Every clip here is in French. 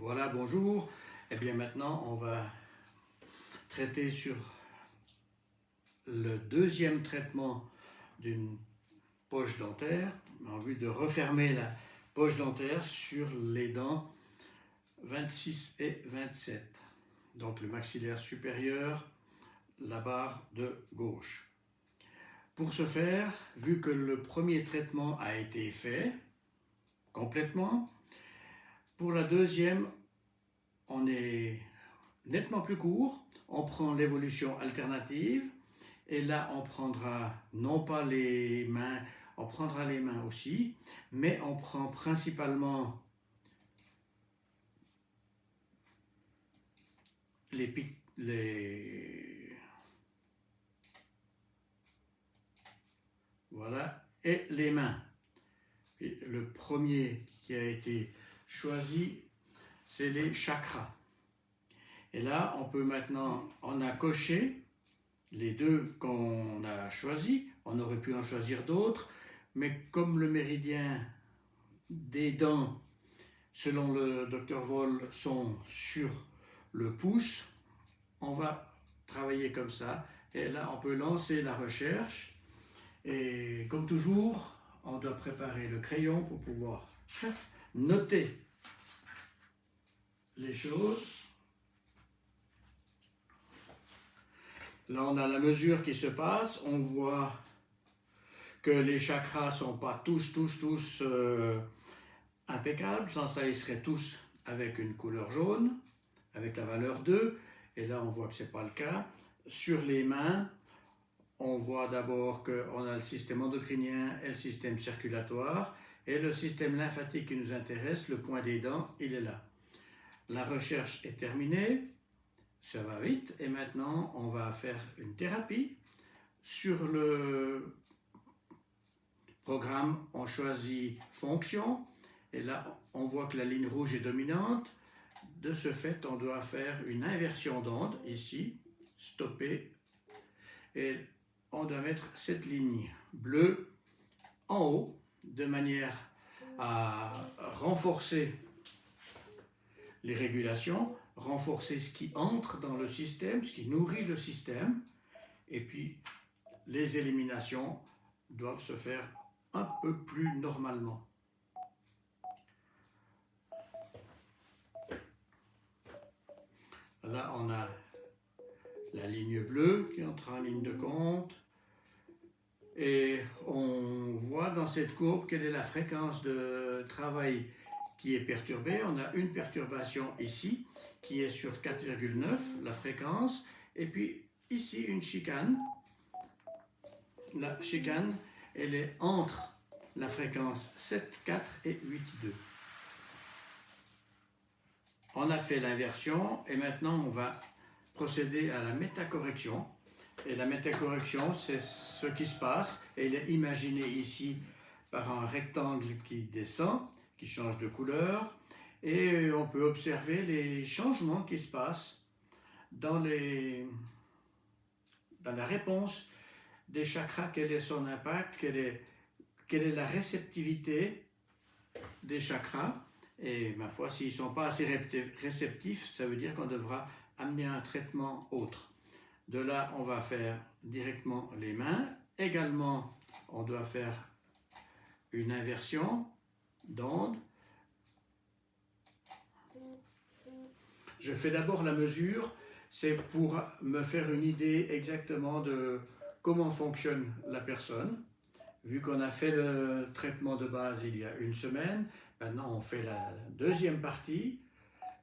Voilà, bonjour. Eh bien maintenant, on va traiter sur le deuxième traitement d'une poche dentaire en vue de refermer la poche dentaire sur les dents 26 et 27. Donc le maxillaire supérieur, la barre de gauche. Pour ce faire, vu que le premier traitement a été fait complètement, pour la deuxième, on est nettement plus court. On prend l'évolution alternative et là on prendra non pas les mains, on prendra les mains aussi, mais on prend principalement voilà, et les mains. Et le premier qui a été choisi, c'est les chakras. Et là, on a coché les deux qu'on a choisis. On aurait pu en choisir d'autres, mais comme le méridien des dents, selon le docteur Voll, sont sur le pouce, on va travailler comme ça. Et là, on peut lancer la recherche. Et comme toujours, on doit préparer le crayon pour pouvoir noter les choses. Là, on a la mesure qui se passe. On voit que les chakras ne sont pas tous impeccables. Sans ça, ils seraient tous avec une couleur jaune, avec la valeur 2. Et là, on voit que ce n'est pas le cas. Sur les mains, on voit d'abord qu'on a le système endocrinien et le système circulatoire. Et le système lymphatique qui nous intéresse, le point des dents, il est là. La recherche est terminée. Ça va vite. Et maintenant, on va faire une thérapie. Sur le programme, on choisit fonction. Et là, on voit que la ligne rouge est dominante. De ce fait, on doit faire une inversion d'onde, ici, stopper. Et on doit mettre cette ligne bleue en haut, de manière à renforcer les régulations, renforcer ce qui entre dans le système, ce qui nourrit le système. Et puis, les éliminations doivent se faire un peu plus normalement. Là, on a la ligne bleue qui entre en ligne de compte. Et on voit dans cette courbe quelle est la fréquence de travail qui est perturbée. On a une perturbation ici qui est sur 4,9, la fréquence. Et puis ici, une chicane. La chicane, elle est entre la fréquence 7,4 et 8,2. On a fait l'inversion et maintenant on va procéder à la métacorrection. Et la métacorrection, c'est ce qui se passe. Et il est imaginé ici par un rectangle qui descend, qui change de couleur. Et on peut observer les changements qui se passent dans la réponse des chakras. Quel est son impact, quelle est la réceptivité des chakras. Et ma foi, s'ils ne sont pas assez réceptifs, ça veut dire qu'on devra amener un traitement autre. De là, on va faire directement les mains. Également, on doit faire une inversion d'onde. Je fais d'abord la mesure, c'est pour me faire une idée exactement de comment fonctionne la personne. Vu qu'on a fait le traitement de base il y a une semaine, maintenant on fait la deuxième partie,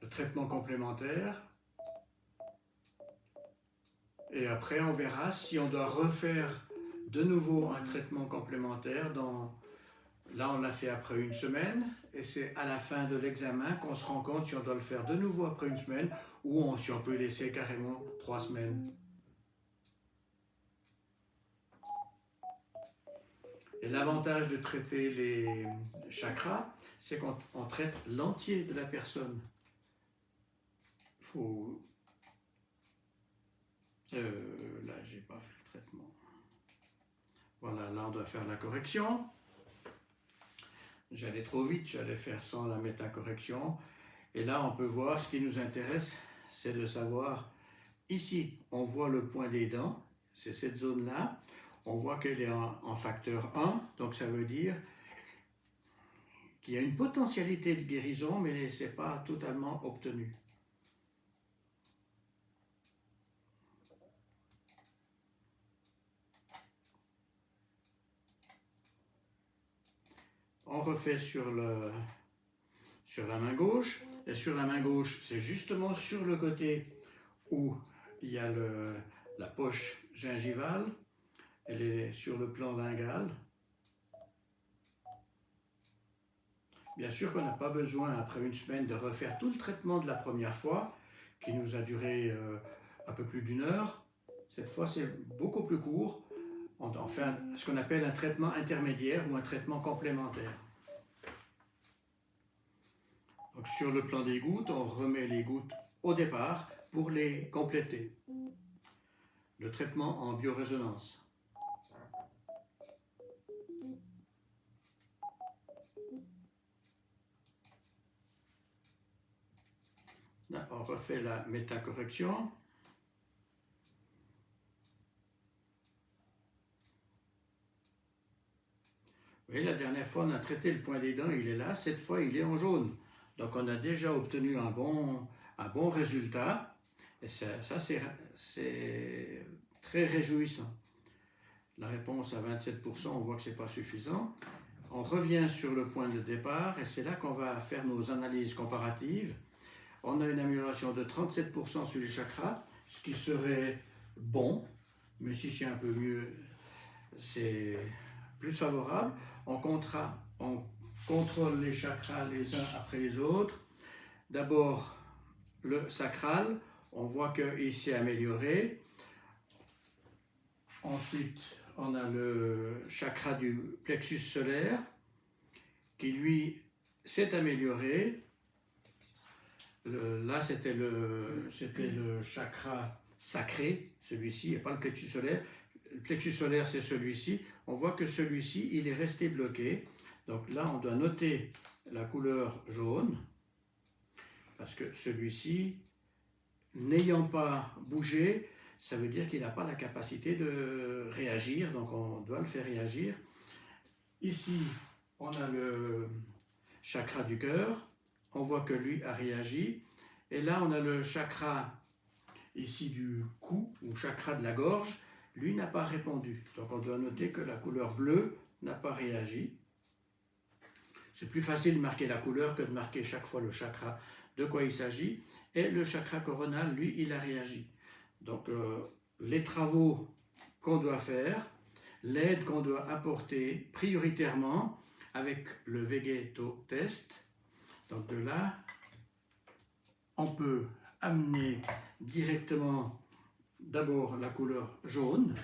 le traitement complémentaire. Et après, on verra si on doit refaire de nouveau un traitement complémentaire. Là, on l'a fait après une semaine. Et c'est à la fin de l'examen qu'on se rend compte si on doit le faire de nouveau après une semaine ou si on peut laisser carrément 3 semaines. Et l'avantage de traiter les chakras, c'est qu'on traite l'entier de la personne. Là, j'ai pas fait le traitement. Voilà, là, on doit faire la correction. J'allais trop vite, j'allais faire sans la métacorrection. Et là, on peut voir, ce qui nous intéresse, c'est de savoir, ici, on voit le point des dents, c'est cette zone-là. On voit qu'elle est en facteur 1, donc ça veut dire qu'il y a une potentialité de guérison, mais ce n'est pas totalement obtenu. On refait sur la main gauche, et sur la main gauche, c'est justement sur le côté où il y a la poche gingivale, elle est sur le plan lingal. Bien sûr qu'on n'a pas besoin, après une semaine, de refaire tout le traitement de la première fois, qui nous a duré un peu plus d'1 heure. Cette fois, c'est beaucoup plus court. On fait ce qu'on appelle un traitement intermédiaire ou un traitement complémentaire. Donc, sur le plan des gouttes, on remet les gouttes au départ pour les compléter. Le traitement en biorésonance. Là, on refait la métacorrection. Vous voyez, la dernière fois, on a traité le point des dents, il est là. Cette fois, il est en jaune. Donc, on a déjà obtenu un bon résultat. Et ça c'est très réjouissant. La réponse à 27%, on voit que ce n'est pas suffisant. On revient sur le point de départ et c'est là qu'on va faire nos analyses comparatives. On a une amélioration de 37% sur les chakras, ce qui serait bon, mais si c'est un peu mieux, c'est plus favorable. On contrôle les chakras les uns après les autres. D'abord, le sacral, on voit qu'il s'est amélioré. Ensuite, on a le chakra du plexus solaire qui, lui, s'est amélioré. Là, c'était le chakra sacré, celui-ci, et pas le plexus solaire. Le plexus solaire, c'est celui-ci. On voit que celui-ci, il est resté bloqué. Donc là, on doit noter la couleur jaune, parce que celui-ci, n'ayant pas bougé, ça veut dire qu'il n'a pas la capacité de réagir, donc on doit le faire réagir. Ici, on a le chakra du cœur, on voit que lui a réagi. Et là, on a le chakra ici du cou, ou chakra de la gorge, lui n'a pas répondu. Donc on doit noter que la couleur bleue n'a pas réagi. C'est plus facile de marquer la couleur que de marquer chaque fois le chakra de quoi il s'agit. Et le chakra coronal, lui, il a réagi. Donc les travaux qu'on doit faire, l'aide qu'on doit apporter prioritairement avec le Vegeto test. Donc de là, on peut amener directement d'abord la couleur jaune.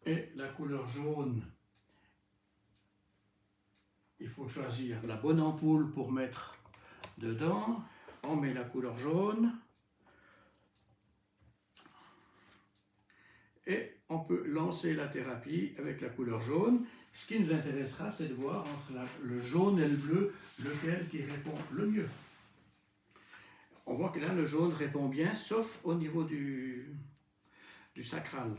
Et la couleur jaune, il faut choisir la bonne ampoule pour mettre dedans. On met la couleur jaune. Et on peut lancer la thérapie avec la couleur jaune. Ce qui nous intéressera, c'est de voir entre le jaune et le bleu, lequel qui répond le mieux. On voit que là, le jaune répond bien, sauf au niveau du sacral.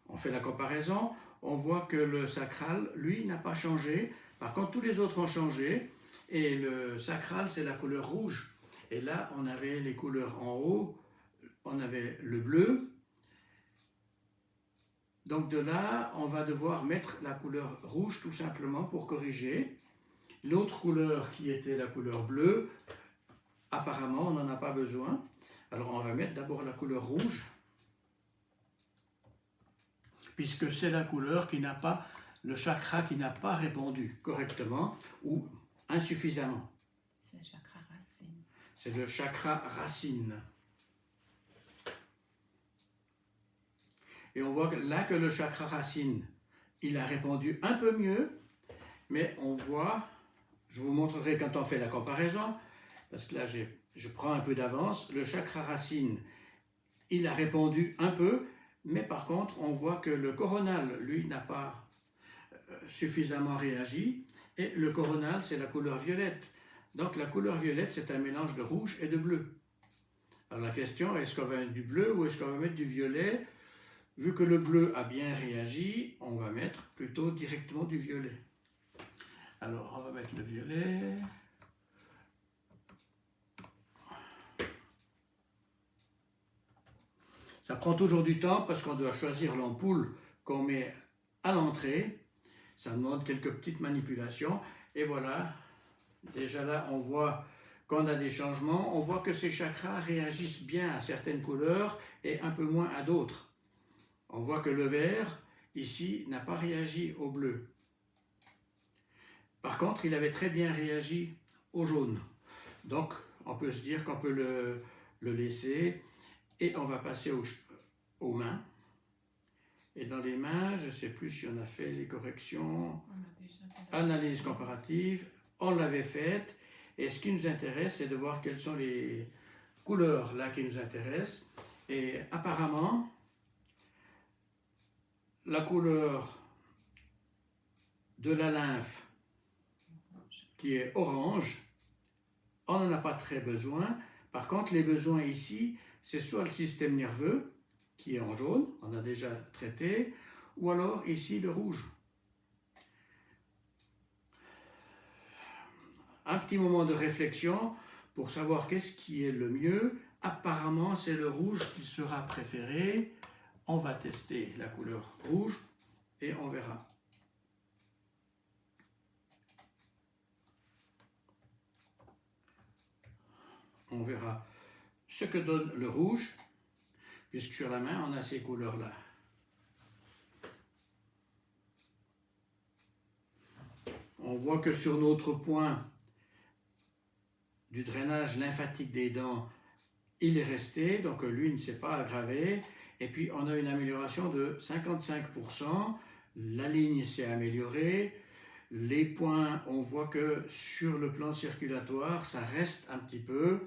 On fait la comparaison, on voit que le sacral, lui, n'a pas changé. Par contre, tous les autres ont changé. Et le sacral, c'est la couleur rouge. Et là, on avait les couleurs en haut. On avait le bleu. Donc de là, on va devoir mettre la couleur rouge tout simplement pour corriger. L'autre couleur qui était la couleur bleue, apparemment on n'en a pas besoin. Alors on va mettre d'abord la couleur rouge, puisque c'est la couleur qui n'a pas, le chakra qui n'a pas répondu correctement ou insuffisamment. C'est le chakra racine. C'est le chakra racine. Et on voit là que le chakra racine, il a répondu un peu mieux, mais on voit, je vous montrerai quand on fait la comparaison, parce que là je prends un peu d'avance, le chakra racine, il a répondu un peu, mais par contre on voit que le coronal, lui, n'a pas suffisamment réagi. Et le coronal, c'est la couleur violette. Donc la couleur violette, c'est un mélange de rouge et de bleu. Alors la question, est-ce qu'on va mettre du bleu ou est-ce qu'on va mettre du violet? Vu que le bleu a bien réagi, on va mettre plutôt directement du violet. Alors on va mettre le violet. Ça prend toujours du temps parce qu'on doit choisir l'ampoule qu'on met à l'entrée. Ça demande quelques petites manipulations. Et voilà, déjà là, on voit qu'on a des changements. On voit que ces chakras réagissent bien à certaines couleurs et un peu moins à d'autres. On voit que le vert, ici, n'a pas réagi au bleu. Par contre, il avait très bien réagi au jaune. Donc, on peut se dire qu'on peut le laisser. Et on va passer aux mains. Et dans les mains, je ne sais plus si on a fait les corrections. Analyse comparative, on l'avait faite. Et ce qui nous intéresse, c'est de voir quelles sont les couleurs là qui nous intéressent. Et apparemment, la couleur de la lymphe, qui est orange, on n'en a pas très besoin. Par contre, les besoins ici, c'est soit le système nerveux, qui est en jaune, on a déjà traité, ou alors ici le rouge. Un petit moment de réflexion pour savoir qu'est-ce qui est le mieux. Apparemment, c'est le rouge qui sera préféré. On va tester la couleur rouge et on verra. On verra ce que donne le rouge, puisque sur la main, on a ces couleurs-là. On voit que sur notre point du drainage lymphatique des dents, il est resté, donc lui ne s'est pas aggravé. Et puis, on a une amélioration de 55%. La ligne s'est améliorée. Les points, on voit que sur le plan circulatoire, ça reste un petit peu.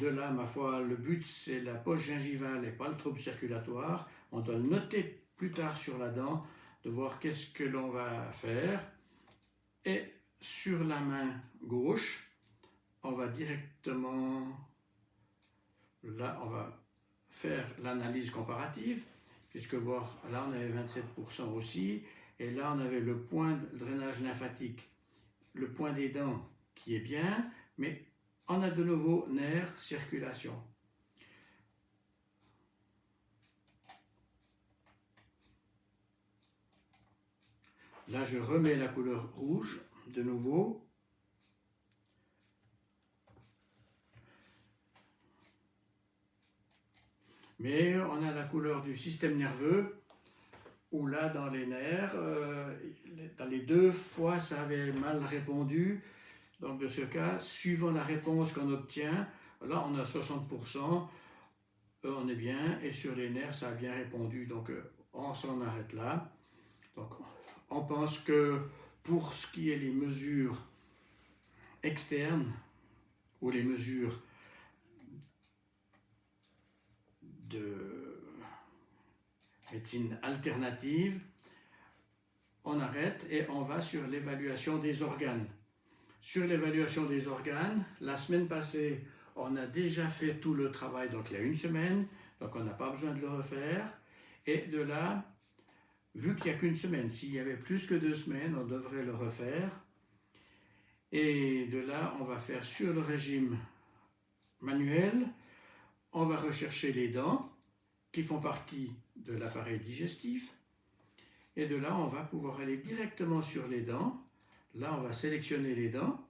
De là, ma foi, le but, c'est la poche gingivale et pas le trouble circulatoire. On doit le noter plus tard sur la dent, de voir qu'est-ce que l'on va faire. Et sur la main gauche, on va directement, là, on va faire l'analyse comparative, puisque bon, là, on avait 27% aussi, et là, on avait le point de drainage lymphatique, le point des dents qui est bien, mais on a de nouveau nerfs, circulation. Là, je remets la couleur rouge de nouveau. Mais on a la couleur du système nerveux, où là, dans les nerfs, dans les deux fois, ça avait mal répondu. Donc, de ce cas, suivant la réponse qu'on obtient, là, on a 60%, on est bien, et sur les nerfs, ça a bien répondu. Donc, on s'en arrête là. Donc, on pense que pour ce qui est les mesures externes, ou les mesures de médecine alternative, on arrête et on va sur l'évaluation des organes. Sur l'évaluation des organes, la semaine passée, on a déjà fait tout le travail, donc il y a une semaine, donc on n'a pas besoin de le refaire. Et de là, vu qu'il n'y a qu'une semaine, s'il y avait plus que 2 semaines, on devrait le refaire. Et de là, on va faire sur le régime manuel, on va rechercher les dents qui font partie de l'appareil digestif. Et de là, on va pouvoir aller directement sur les dents. Là, on va sélectionner les dents.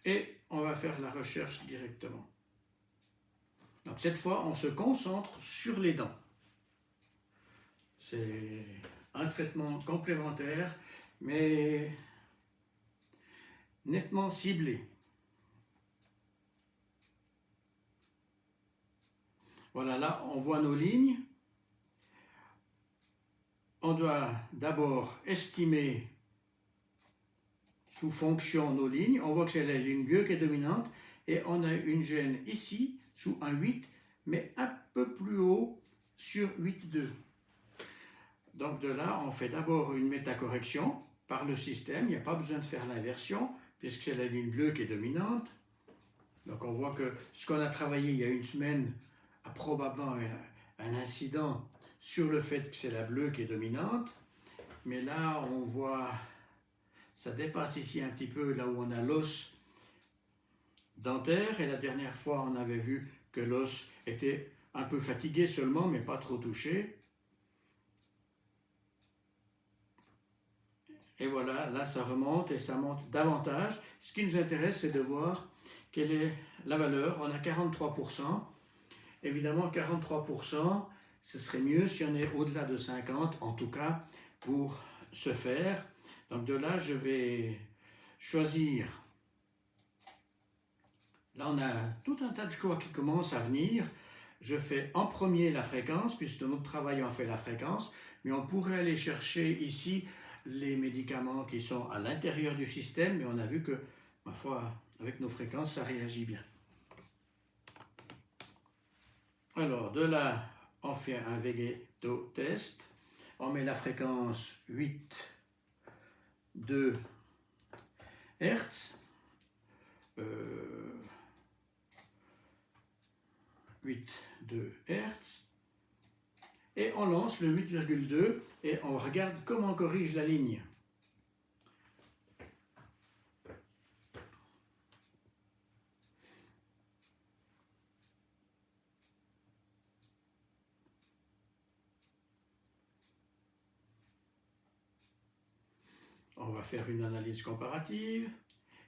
Et on va faire la recherche directement. Donc cette fois, on se concentre sur les dents. C'est un traitement complémentaire, mais nettement ciblé. Voilà, là, on voit nos lignes. On doit d'abord estimer sous fonction nos lignes. On voit que c'est la ligne bleue qui est dominante. Et on a une gêne ici, sous un 8, mais un peu plus haut sur 8,2. Donc de là, on fait d'abord une métacorrection par le système. Il n'y a pas besoin de faire l'inversion, puisque c'est la ligne bleue qui est dominante. Donc on voit que ce qu'on a travaillé il y a une semaine a probablement un incident sur le fait que c'est la bleue qui est dominante. Mais là, on voit, ça dépasse ici un petit peu là où on a l'os dentaire. Et la dernière fois, on avait vu que l'os était un peu fatigué seulement, mais pas trop touché. Et voilà, là ça remonte et ça monte davantage. Ce qui nous intéresse, c'est de voir quelle est la valeur. On a 43%. Évidemment, 43%, ce serait mieux si on est au-delà de 50, en tout cas pour ce faire. Donc de là, je vais choisir. Là, on a tout un tas de choix qui commencent à venir. Je fais en premier la fréquence, puisque notre travail en fait la fréquence, mais on pourrait aller chercher ici les médicaments qui sont à l'intérieur du système, mais on a vu que, ma foi, avec nos fréquences, ça réagit bien. Alors, de là, on fait un Vegeto test. On met la fréquence 8,2 Hz. 8,2 Hz. Et on lance le 8,2 et on regarde comment on corrige la ligne. On va faire une analyse comparative.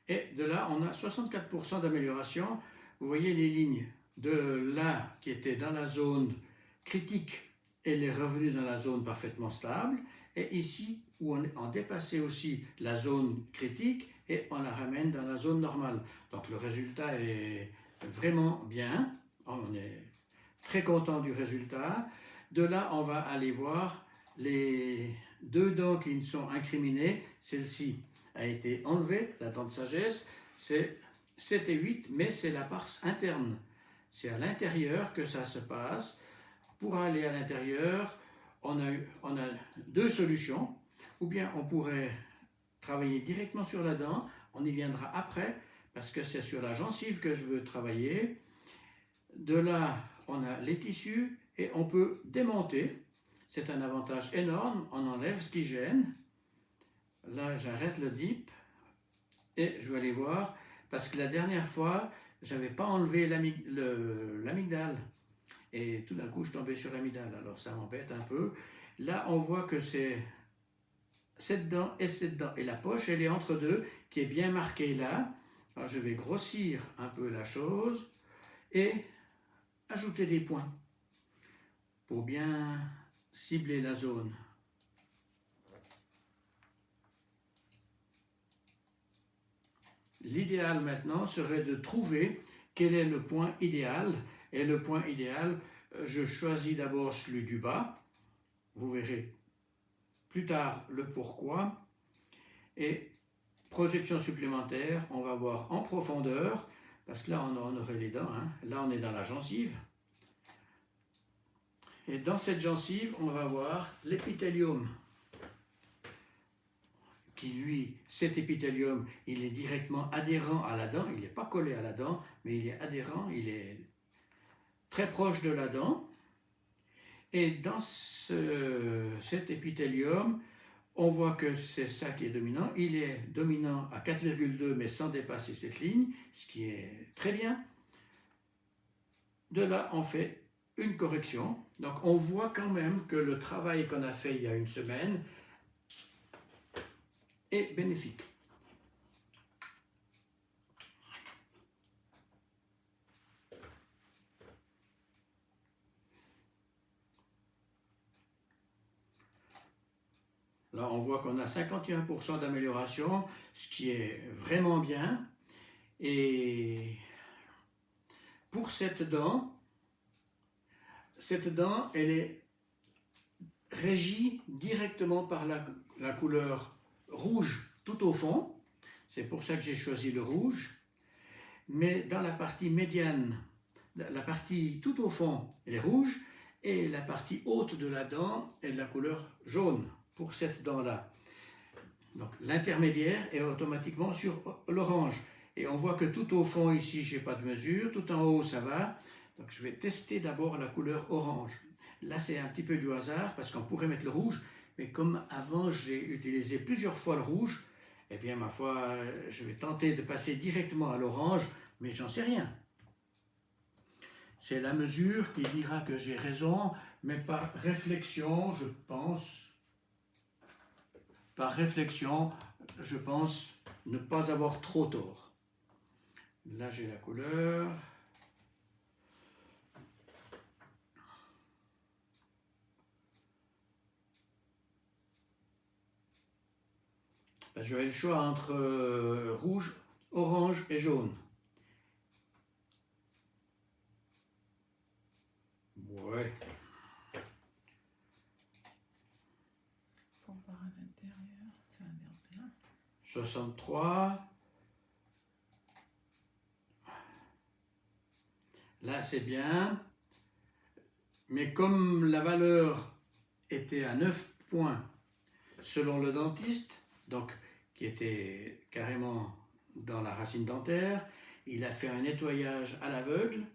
Et de là, on a 64% d'amélioration. Vous voyez les lignes de là qui étaient dans la zone critique, elle est revenue dans la zone parfaitement stable. Et ici, où on dépassait aussi la zone critique et on la ramène dans la zone normale. Donc le résultat est vraiment bien. On est très content du résultat. De là, on va aller voir les deux dents qui sont incriminées. Celle-ci a été enlevée, la dent de sagesse. C'est 7 et 8, mais c'est la parse interne. C'est à l'intérieur que ça se passe. Pour aller à l'intérieur, on a deux solutions. Ou bien on pourrait travailler directement sur la dent. On y viendra après, parce que c'est sur la gencive que je veux travailler. De là, on a les tissus et on peut démonter. C'est un avantage énorme. On enlève ce qui gêne. Là, j'arrête le dip et je vais aller voir, parce que la dernière fois, je n'avais pas enlevé l'amygdale. Et tout d'un coup, je tombais sur l'amygdale. Alors, ça m'embête un peu. Là, on voit que c'est cette dent et cette dent. Et la poche, elle est entre deux, qui est bien marquée là. Alors, je vais grossir un peu la chose et ajouter des points pour bien cibler la zone. L'idéal maintenant serait de trouver quel est le point idéal. Et le point idéal, je choisis d'abord celui du bas. Vous verrez plus tard le pourquoi. Et projection supplémentaire, on va voir en profondeur, parce que là on aurait les dents, hein. Là on est dans la gencive. Et dans cette gencive, on va voir l'épithélium. Qui lui, cet épithélium, il est directement adhérent à la dent, il n'est pas collé à la dent, mais il est adhérent, il est très proche de la dent. Et dans cet épithélium, on voit que c'est ça qui est dominant. Il est dominant à 4,2 mais sans dépasser cette ligne, ce qui est très bien. De là, on fait une correction. Donc on voit quand même que le travail qu'on a fait il y a une semaine est bénéfique. Là, on voit qu'on a 51% d'amélioration, ce qui est vraiment bien. Et pour cette dent, elle est régie directement par la couleur rouge tout au fond. C'est pour ça que j'ai choisi le rouge. Mais dans la partie médiane, la partie tout au fond, elle est rouge. et la partie haute de la dent est de la couleur jaune pour cette dent-là. Donc l'intermédiaire est automatiquement sur l'orange. Et on voit que tout au fond ici, je n'ai pas de mesure, tout en haut ça va. Donc je vais tester d'abord la couleur orange. Là c'est un petit peu du hasard parce qu'on pourrait mettre le rouge, mais comme avant j'ai utilisé plusieurs fois le rouge, eh bien ma foi, je vais tenter de passer directement à l'orange, mais j'en sais rien. C'est la mesure qui dira que j'ai raison, mais par réflexion, je pense ne pas avoir trop tort. Là, j'ai la couleur. J'aurai le choix entre rouge, orange et jaune. Ouais. Faut voir à l'intérieur, ça a l'air bien. 63. Là, c'est bien. Mais comme la valeur était à 9 points selon le dentiste, donc qui était carrément dans la racine dentaire, il a fait un nettoyage à l'aveugle.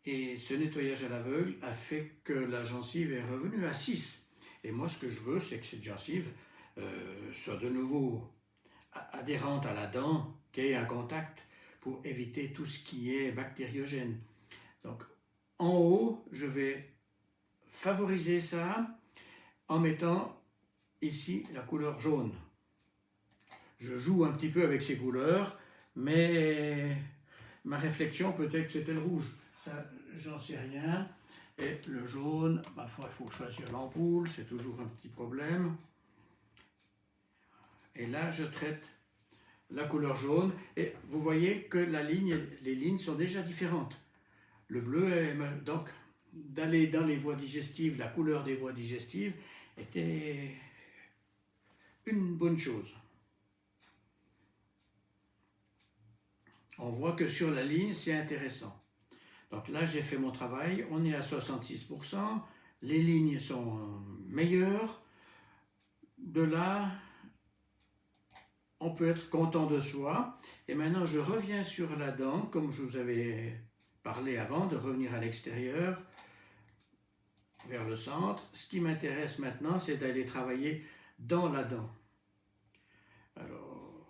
Et ce nettoyage à l'aveugle a fait que la gencive est revenue à 6. Et moi, ce que je veux, c'est que cette gencive soit de nouveau adhérente à la dent, qu'il y ait un contact pour éviter tout ce qui est bactériogène. Donc, en haut, je vais favoriser ça en mettant ici la couleur jaune. Je joue un petit peu avec ces couleurs, mais ma réflexion peut-être que c'était le rouge. Ça, j'en sais rien. Et le jaune, ma foi, il faut choisir l'ampoule, c'est toujours un petit problème. Et là, je traite la couleur jaune. Et vous voyez que les lignes sont déjà différentes. Le bleu est... Donc, d'aller dans les voies digestives, la couleur des voies digestives était une bonne chose. On voit que sur la ligne, c'est intéressant. Donc là, j'ai fait mon travail, on est à 66%, les lignes sont meilleures. De là, on peut être content de soi. Et maintenant, je reviens sur la dent, comme je vous avais parlé avant, de revenir à l'extérieur, vers le centre. Ce qui m'intéresse maintenant, c'est d'aller travailler dans la dent. Alors,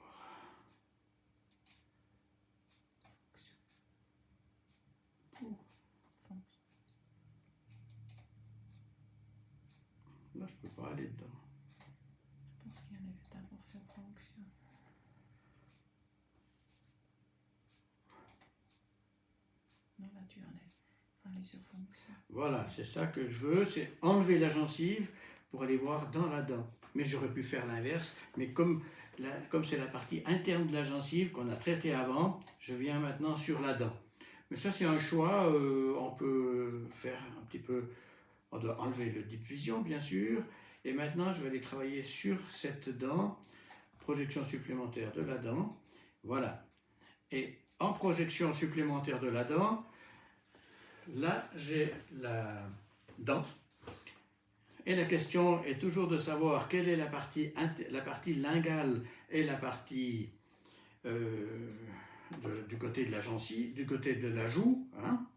là, je ne peux pas aller dedans. Je pense qu'il y en avait d'abord sur fonction. Non, là tu enlèves. Faut aller sur fonction. Voilà, c'est ça que je veux, c'est enlever la gencive pour aller voir dans la dent. Mais j'aurais pu faire l'inverse, mais comme c'est la partie interne de la gencive qu'on a traitée avant, je viens maintenant sur la dent. Mais ça, c'est un choix, on peut faire un petit peu, on doit enlever le deep vision, bien sûr, et maintenant, je vais aller travailler sur cette dent, projection supplémentaire de la dent, voilà. Et en projection supplémentaire de la dent, là, j'ai la dent. Et la question est toujours de savoir quelle est la partie lingale et la partie du côté de la gencive, du côté de la joue. Hein.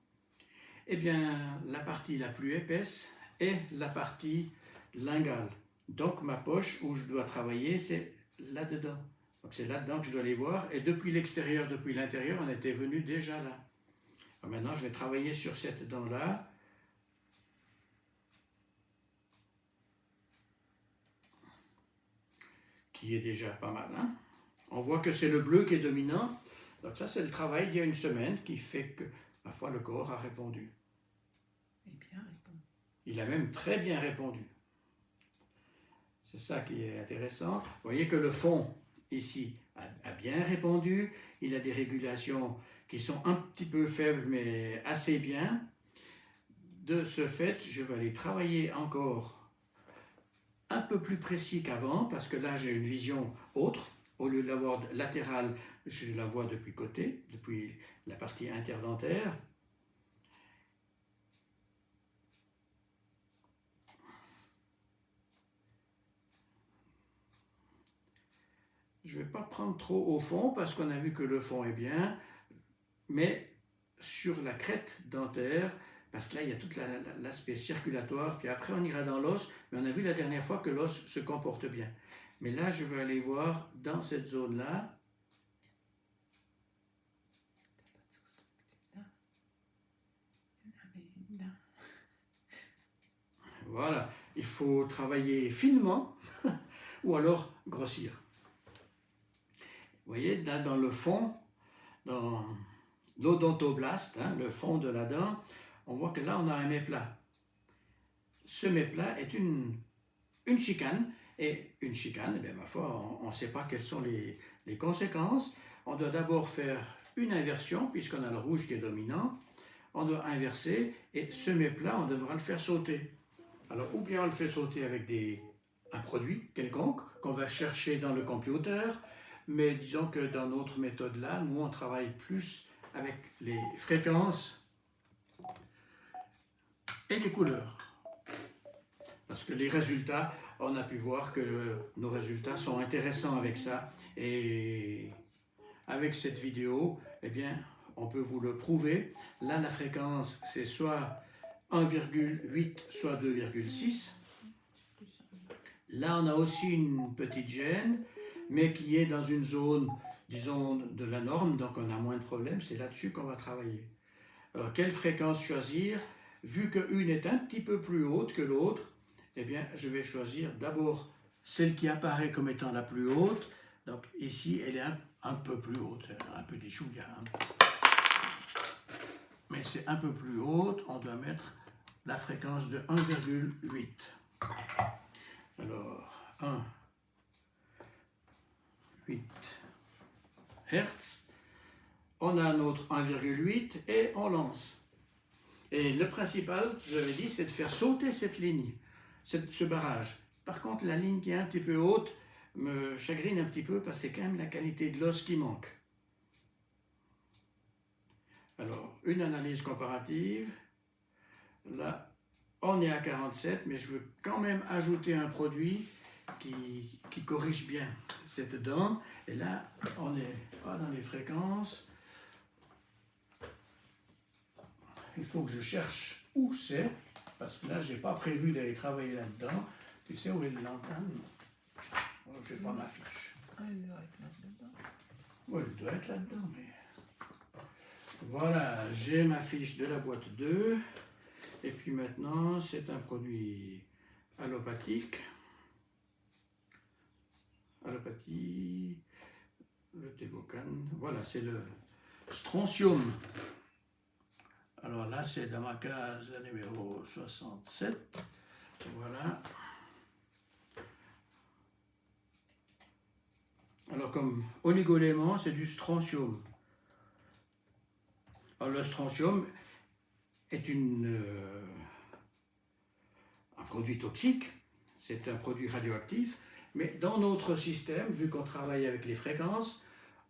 Eh bien, la partie la plus épaisse est la partie lingale. Donc, ma poche où je dois travailler, c'est là-dedans. Donc, c'est là-dedans que je dois aller voir. Et depuis l'extérieur, depuis l'intérieur, on était venu déjà là. Alors maintenant, je vais travailler sur cette dent-là. Qui est déjà pas mal. Hein? On voit que c'est le bleu qui est dominant. Donc ça, c'est le travail d'il y a une semaine qui fait que, ma foi, le corps a répondu. Et bien répondu. Il a même très bien répondu. C'est ça qui est intéressant. Vous voyez que le fond, ici, a bien répondu. Il a des régulations qui sont un petit peu faibles, mais assez bien. De ce fait, je vais aller travailler encore un peu plus précis qu'avant, parce que là, j'ai une vision autre. Au lieu de la voir latérale, je la vois depuis côté, depuis la partie interdentaire. Je ne vais pas prendre trop au fond parce qu'on a vu que le fond est bien, mais sur la crête dentaire, parce que là, il y a tout l'aspect circulatoire, puis après on ira dans l'os, mais on a vu la dernière fois que l'os se comporte bien. Mais là, je vais aller voir dans cette zone-là. Voilà, il faut travailler finement ou alors grossir. Vous voyez, là dans le fond, dans l'odontoblaste, hein, le fond de la dent, on voit que là on a un méplat. Ce méplat est une chicane, et une chicane, eh bien, ma foi, on ne sait pas quelles sont les conséquences. On doit d'abord faire une inversion, puisqu'on a le rouge qui est dominant. On doit inverser, et ce méplat, on devra le faire sauter. Alors, ou bien on le fait sauter avec un produit quelconque qu'on va chercher dans le computer, mais disons que dans notre méthode-là, nous, on travaille plus avec les fréquences et les couleurs. Parce que les résultats, on a pu voir que nos résultats sont intéressants avec ça. Et avec cette vidéo, eh bien, on peut vous le prouver. Là, la fréquence, c'est soit 1,8, soit 2,6. Là, on a aussi une petite gêne, mais qui est dans une zone, disons, de la norme, donc on a moins de problèmes. C'est là-dessus qu'on va travailler. Alors, quelle fréquence choisir? Vu qu'une est un petit peu plus haute que l'autre, eh bien, je vais choisir d'abord celle qui apparaît comme étant la plus haute. Donc ici, elle est un peu plus haute, un peu des chouïas. Mais c'est un peu plus haute, on doit mettre la fréquence de 1,8. Alors, 1,8 Hertz. On a notre 1,8 et on lance. Et le principal, je l'avais dit, c'est de faire sauter cette ligne, ce barrage. Par contre, la ligne qui est un petit peu haute me chagrine un petit peu parce que c'est quand même la qualité de l'os qui manque. Alors, une analyse comparative. Là, on est à 47, mais je veux quand même ajouter un produit qui corrige bien cette dent. Et là, on est pas dans les fréquences. Il faut que je cherche où c'est, parce que là, je n'ai pas prévu d'aller travailler là-dedans. Tu sais où est l'antenne? Oh, je n'ai pas ma fiche. Ah, il doit être là-dedans. Oui, il doit être là-dedans, mais... Voilà, j'ai ma fiche de la boîte 2. Et puis maintenant, c'est un produit allopathique. Allopathie, le Tegocan. Voilà, c'est le strontium. Alors là, c'est dans ma case numéro 67. Voilà. Alors, comme oligoélément, c'est du strontium. Alors, le strontium est un produit toxique, c'est un produit radioactif, mais dans notre système, vu qu'on travaille avec les fréquences,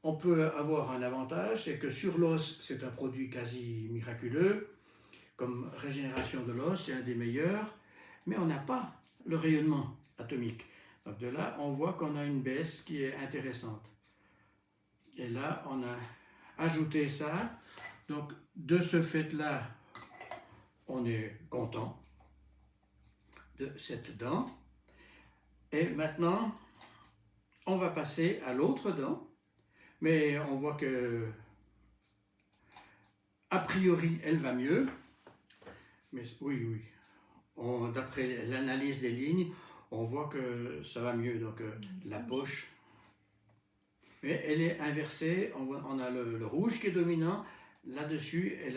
on peut avoir un avantage, c'est que sur l'os, c'est un produit quasi miraculeux, comme régénération de l'os, c'est un des meilleurs, mais on n'a pas le rayonnement atomique. Donc de là, on voit qu'on a une baisse qui est intéressante. Et là, on a ajouté ça. Donc de ce fait-là, on est content de cette dent. Et maintenant, on va passer à l'autre dent. Mais on voit que, a priori, elle va mieux. Mais oui. D'après l'analyse des lignes, on voit que ça va mieux. Donc la poche, mais elle est inversée. On a le rouge qui est dominant. Là-dessus, elle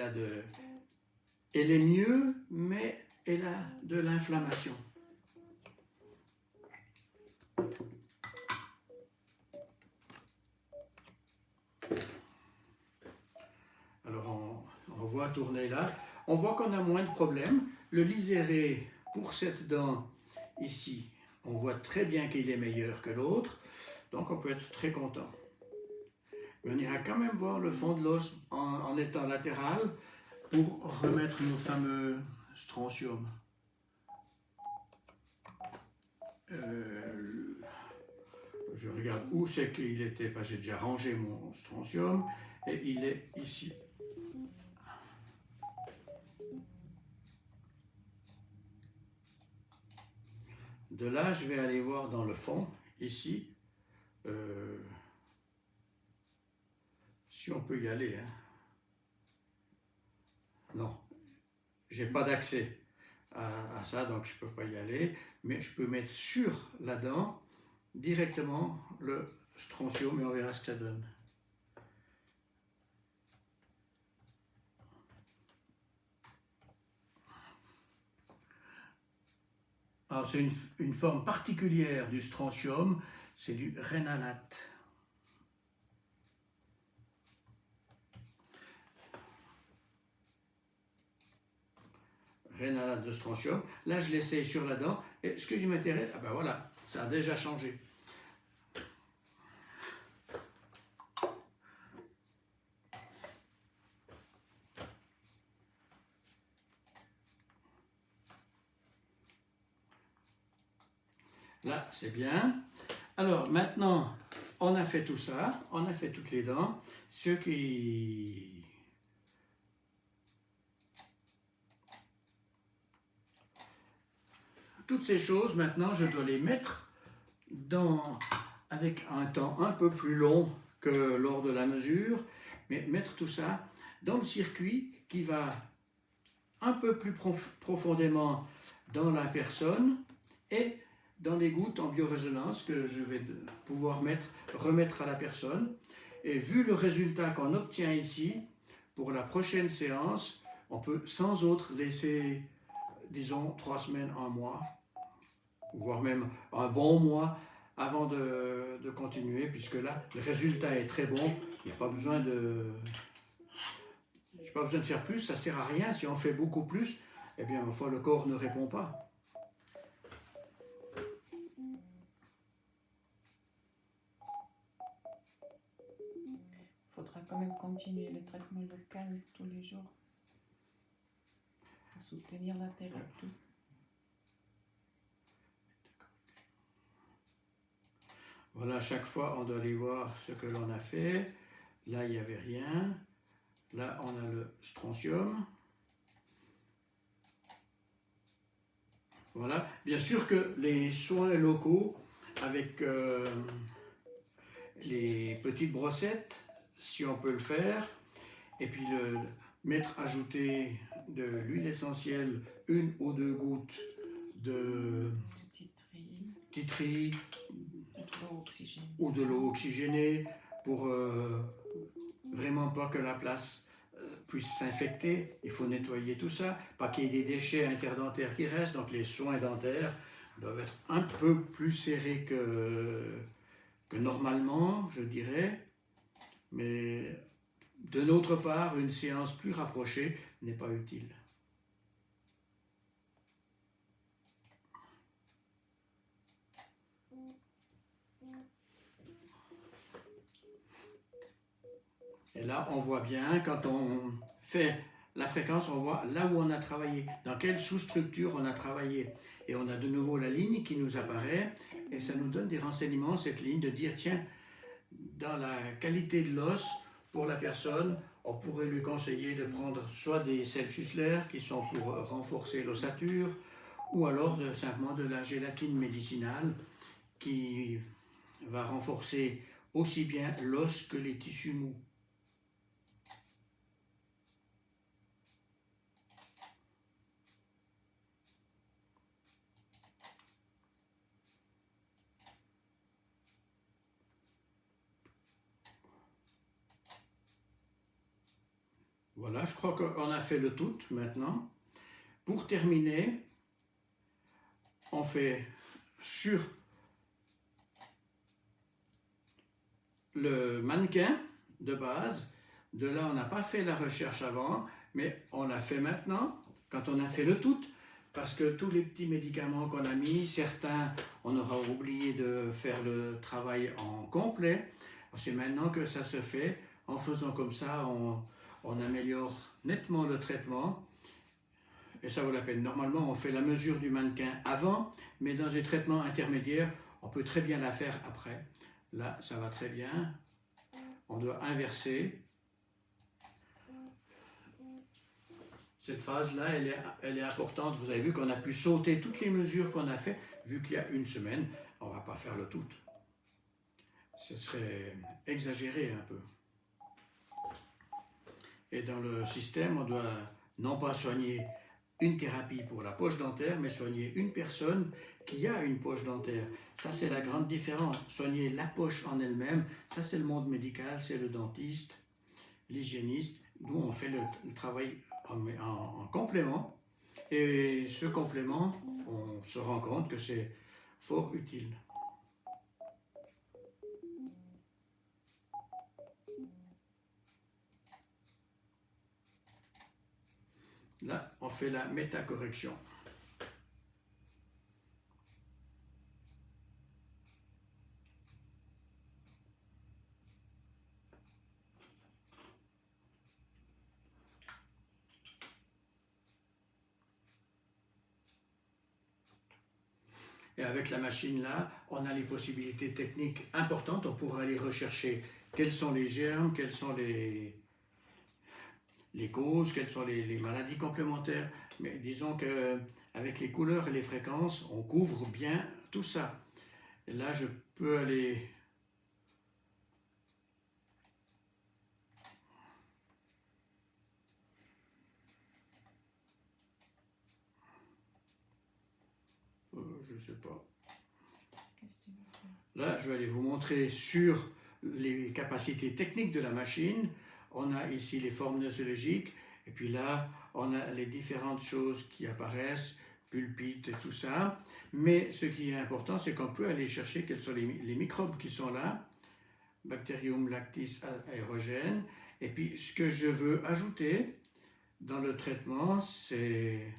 est mieux, mais elle a de l'inflammation. Alors on voit tourner là. On voit qu'on a moins de problèmes. Le liséré pour cette dent ici, on voit très bien qu'il est meilleur que l'autre. Donc on peut être très content. Mais on ira quand même voir le fond de l'os en étant latéral pour remettre nos fameux strontium. Je je regarde où c'est qu'il était, parce que j'ai déjà rangé mon strontium, et il est ici. De là, je vais aller voir dans le fond, ici, si on peut y aller. Hein. Non, j'ai pas d'accès à ça, donc je peux pas y aller, mais je peux mettre sur la dent directement le strontium et on verra ce que ça donne. Alors c'est une forme particulière du strontium, c'est du rénalate. Rénalate de strontium. Là, je l'essaye sur la dent. Et ce que je m'intéresse, ah ben voilà, ça a déjà changé. Là, c'est bien. Alors, maintenant, on a fait tout ça, on a fait toutes les dents. Ce qui... Toutes ces choses, maintenant, je dois les mettre avec un temps un peu plus long que lors de la mesure, mais mettre tout ça dans le circuit qui va un peu plus profondément dans la personne et dans les gouttes en biorésonance que je vais pouvoir remettre à la personne. Et vu le résultat qu'on obtient ici, pour la prochaine séance, on peut sans autre laisser, disons, 3 semaines, 1 mois, voire même un bon mois avant de continuer, puisque là, le résultat est très bon. Il n'y a pas besoin de... J'ai pas besoin de faire plus, ça ne sert à rien. Si on fait beaucoup plus, eh bien, une fois, le corps ne répond pas. Il faudra quand même continuer le traitement local tous les jours pour soutenir la thérapie. Voilà, chaque fois, on doit aller voir ce que l'on a fait. Là, il n'y avait rien. Là, on a le strontium. Voilà. Bien sûr que les soins locaux, avec les petites brossettes, si on peut le faire, et puis ajouter de l'huile essentielle, 1 ou 2 gouttes de titri ou de l'eau oxygénée pour vraiment pas que la place puisse s'infecter. Il faut nettoyer tout ça, pas qu'il y ait des déchets interdentaires qui restent, donc les soins dentaires doivent être un peu plus serrés que normalement, je dirais, mais de notre part, une séance plus rapprochée n'est pas utile. Et là, on voit bien, quand on fait la fréquence, on voit là où on a travaillé, dans quelle sous-structure on a travaillé. Et on a de nouveau la ligne qui nous apparaît, et ça nous donne des renseignements, cette ligne, de dire, tiens, dans la qualité de l'os, pour la personne, on pourrait lui conseiller de prendre soit des sels Schussler, qui sont pour renforcer l'ossature, ou alors simplement de la gélatine médicinale, qui va renforcer aussi bien l'os que les tissus mous. Voilà, je crois qu'on a fait le tout maintenant. Pour terminer, on fait sur le mannequin de base. De là, on n'a pas fait la recherche avant, mais on l'a fait maintenant, quand on a fait le tout, parce que tous les petits médicaments qu'on a mis, certains, on aura oublié de faire le travail en complet. C'est maintenant que ça se fait. En faisant comme ça, on améliore nettement le traitement et ça vaut la peine. Normalement, on fait la mesure du mannequin avant, mais dans un traitement intermédiaire, on peut très bien la faire après. Là, ça va très bien. On doit inverser. Cette phase-là, elle est importante. Vous avez vu qu'on a pu sauter toutes les mesures qu'on a fait, vu qu'il y a une semaine. On ne va pas faire le tout. Ce serait exagéré un peu. Et dans le système, on doit non pas soigner une thérapie pour la poche dentaire, mais soigner une personne qui a une poche dentaire. Ça, c'est la grande différence. Soigner la poche en elle-même, ça, c'est le monde médical, c'est le dentiste, l'hygiéniste. Nous, on fait le travail en complément. Et ce complément, on se rend compte que c'est fort utile. Là, on fait la métacorrection. Et avec la machine là, on a les possibilités techniques importantes. On pourra aller rechercher quels sont les germes, quelles sont les causes, quelles sont les maladies complémentaires. Mais disons qu'avec les couleurs et les fréquences, on couvre bien tout ça. Et là, je peux aller... je sais pas. Là, je vais aller vous montrer sur les capacités techniques de la machine. On a ici les formes nosologiques, et puis là, on a les différentes choses qui apparaissent, pulpite et tout ça. Mais ce qui est important, c'est qu'on peut aller chercher quels sont les microbes qui sont là, Bacterium lactis aérogène. Et puis, ce que je veux ajouter dans le traitement, c'est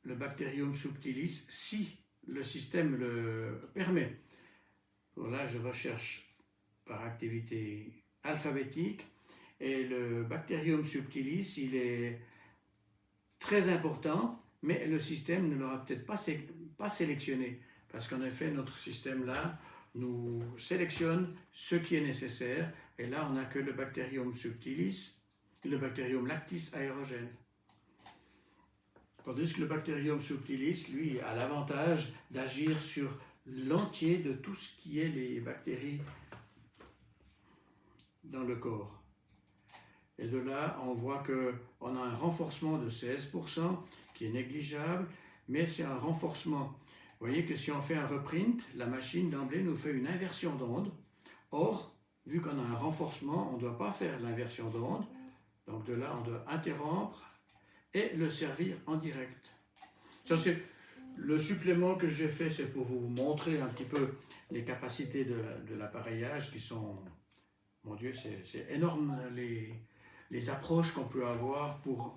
le Bacterium subtilis, si le système le permet. Pour là, je recherche par activité alphabétique, et le Bacterium subtilis, il est très important, mais le système ne l'aura peut-être pas sélectionné, parce qu'en effet, notre système-là nous sélectionne ce qui est nécessaire, et là, on n'a que le Bacterium subtilis, le Bacterium lactis aérogène. Tandis que le Bacterium subtilis, lui, a l'avantage d'agir sur l'entier de tout ce qui est les bactéries dans le corps. Et de là, on voit qu'on a un renforcement de 16% qui est négligeable, mais c'est un renforcement. Vous voyez que si on fait un reprint, la machine d'emblée nous fait une inversion d'onde. Or, vu qu'on a un renforcement, on ne doit pas faire l'inversion d'onde. Donc de là, on doit interrompre et le servir en direct. Ça, c'est le supplément que j'ai fait, c'est pour vous montrer un petit peu les capacités de l'appareillage qui sont... Mon Dieu, c'est énorme les approches qu'on peut avoir pour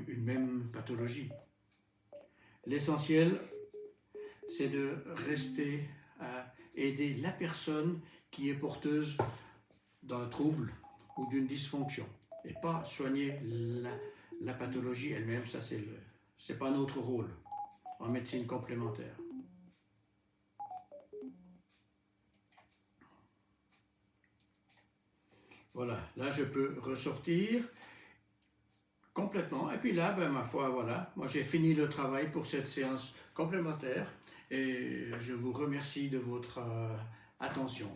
une même pathologie. L'essentiel, c'est de rester à aider la personne qui est porteuse d'un trouble ou d'une dysfonction, et pas soigner la pathologie elle-même. Ça, c'est pas notre rôle en médecine complémentaire. Voilà, là je peux ressortir complètement, et puis là, ben, ma foi, voilà, moi j'ai fini le travail pour cette séance complémentaire, et je vous remercie de votre attention.